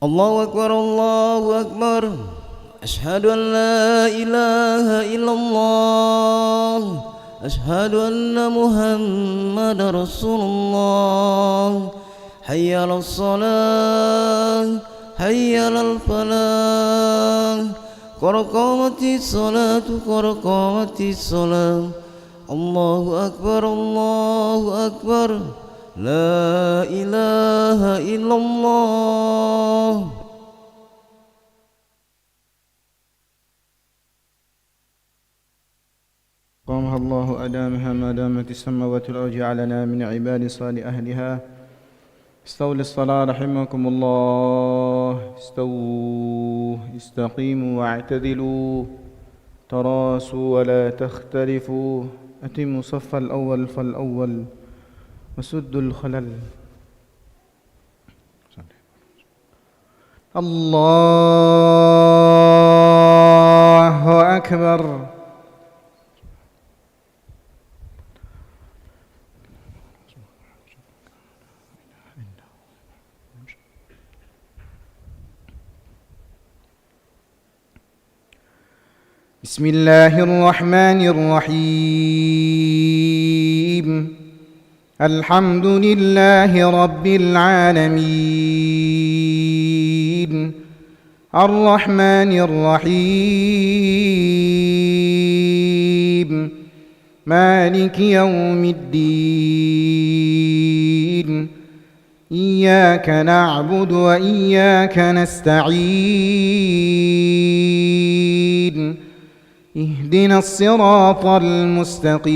الله أكبر الله أكبر. أشهد أن لا إله إلا الله. أشهد أن محمد رسول الله. حي على الصلاة حي على الفلاح. قد قامت الصلاة قد قامت الصلاة. الله أكبر الله أكبر. لا إله إلا الله. قامها الله أدامها ما دامت السماوات والأرض جعلنا من عباد صالح أهلها. استووا للصلاة رحمكم الله. استووا استقيموا واعتدلوا تراصوا ولا تختلفوا. أتموا صف الأول فالأول وسدوا الخلل. الله أكبر. بسم الله الرحمن الرحيم. الحمد لله رب العالمين. الرحمن الرحيم. مالك يوم الدين. إياك نعبد وإياك نستعين. اهدنا الصراط المستقيم.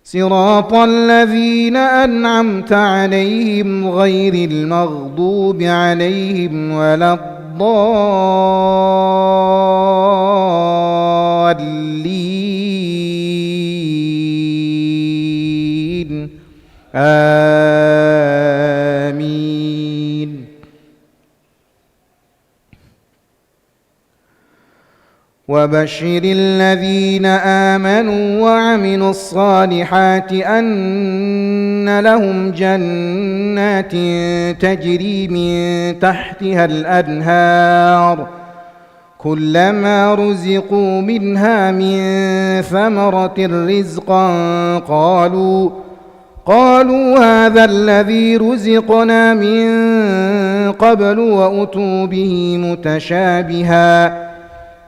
صراط الذين أنعمت عليهم غير المغضوب عليهم ولا الضالين. آمين. وبشر الذين آمنوا وعملوا الصالحات أن لهم جنات تجري من تحتها الأنهار كلما رزقوا منها من ثمرة رزقا قالوا هذا الذي رزقنا من قبل وأتوا به متشابها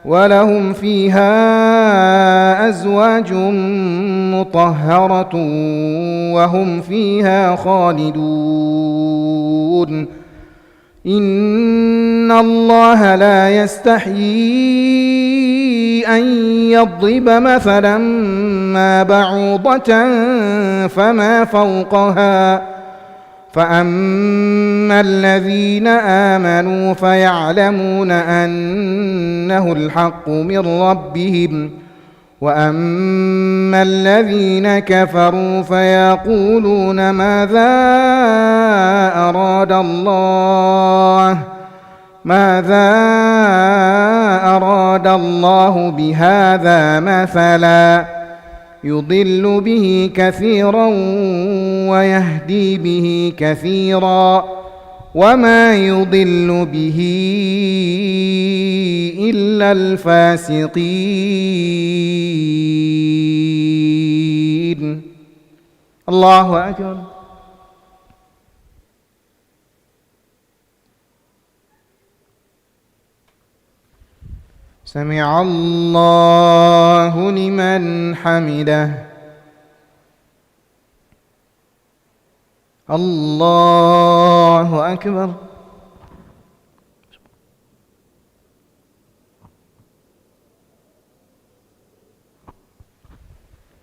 ولهم فيها أزواج مطهرة وهم فيها خالدون. إن الله لا يستحيي أن يضرب مثلا ما بعوضة فما فوقها فأما الذين آمنوا فيعلمون أنه الحق من ربهم وأما الذين كفروا فيقولون ماذا أراد الله بهذا مثلا يضل به كثيرا ويهدي به كثيرا وما يضل به إلا الفاسقين. الله أكبر. سمع الله لمن حمده. الله أكبر.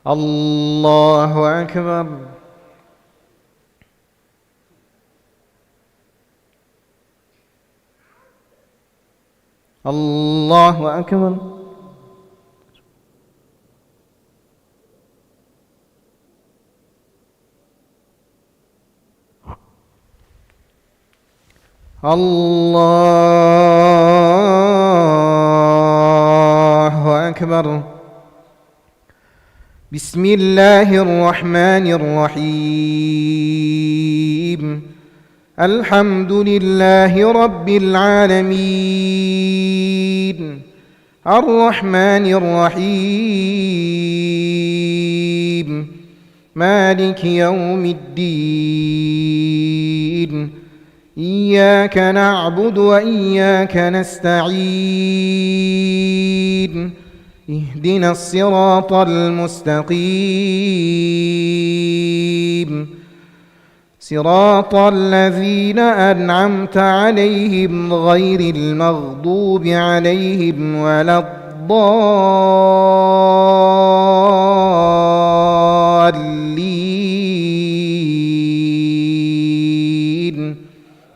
الله أكبر. الله أكبر. الله أكبر. بسم الله الرحمن الرحيم. الحمد لله رب العالمين الرحمن الرحيم مالك يوم الدين إياك نعبد وإياك نستعين اهدنا الصراط المستقيم صراط الذين أنعمت عليهم غير المغضوب عليهم ولا الضالين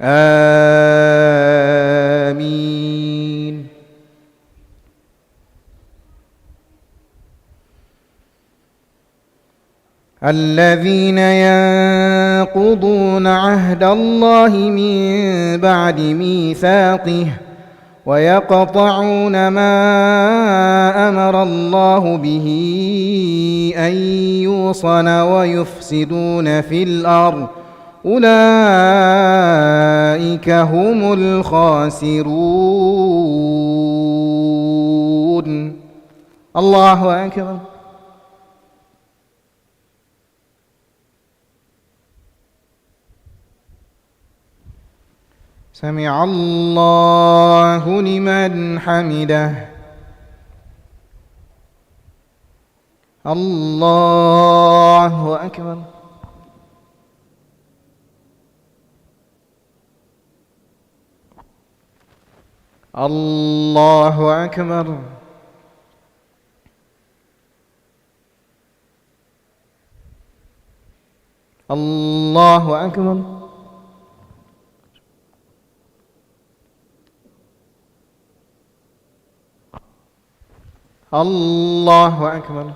آمين. الذين ينقضون عهد الله من بعد ميثاقه ويقطعون ما أمر الله به أن يوصل ويفسدون في الأرض أولئك هم الخاسرون. الله أكبر. سمع الله لمن حمده. الله أكبر. الله أكبر. الله أكبر. الله أكبر.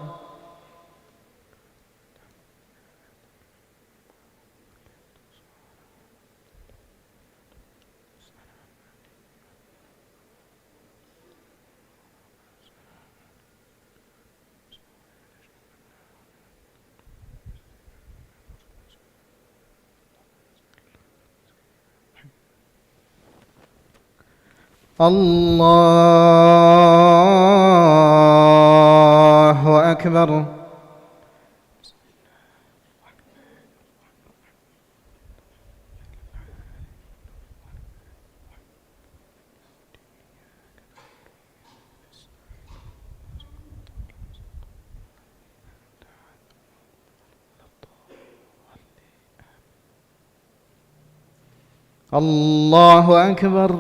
الله أكبر. الله أكبر.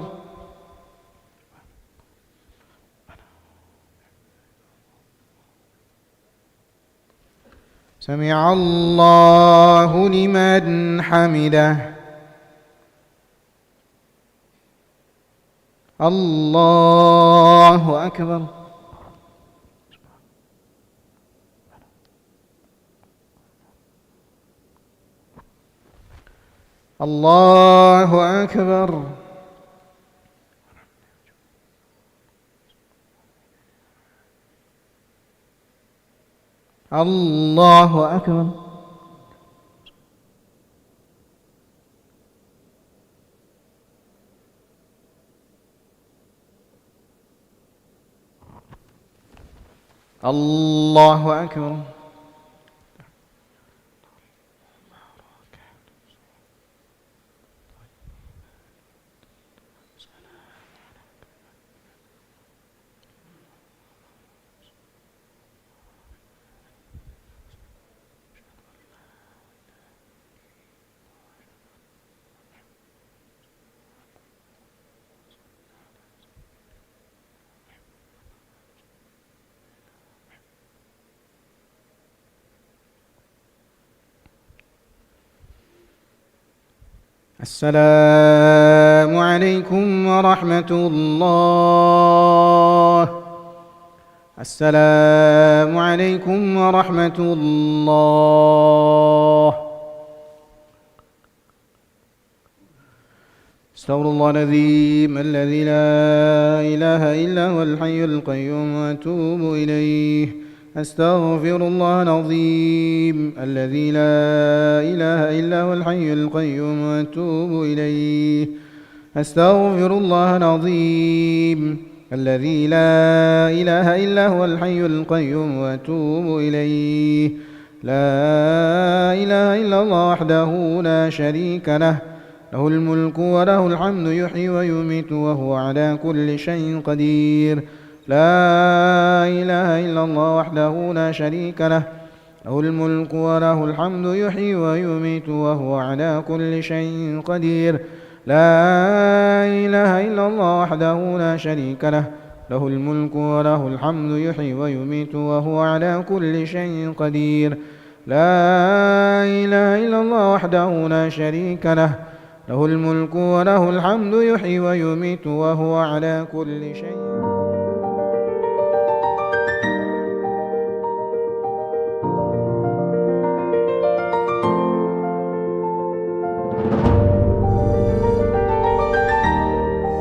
سمع الله لمن حمده. الله أكبر. الله أكبر. الله أكبر. الله أكبر. السلام عليكم ورحمة الله. السلام عليكم ورحمة الله. استغفر الله العظيم الذي لا إله إلا هو الحي القيوم وأتوب إليه. أستغفر الله العظيم الذي لا إله إلا هو الحي القيوم وأتوب إليه. أستغفر الله العظيم الذي لا إله إلا هو الحي القيوم وأتوب إليه. لا إله إلا الله وحده لا شريك له، له الملك وله الحمد يحيي ويميت وهو على كل شيء قدير. لا إله إلا الله وحده لا شريك له، له الملك وله الحمد يحيي ويميت وهو على كل شيء قدير. لا إله إلا الله وحده لا شريك له، له الملك وله الحمد يحيي ويميت وهو على كل شيء قدير. لا إله إلا الله وحده لا شريك له، له الملك وله الحمد يحيي ويميت وهو على كل شيء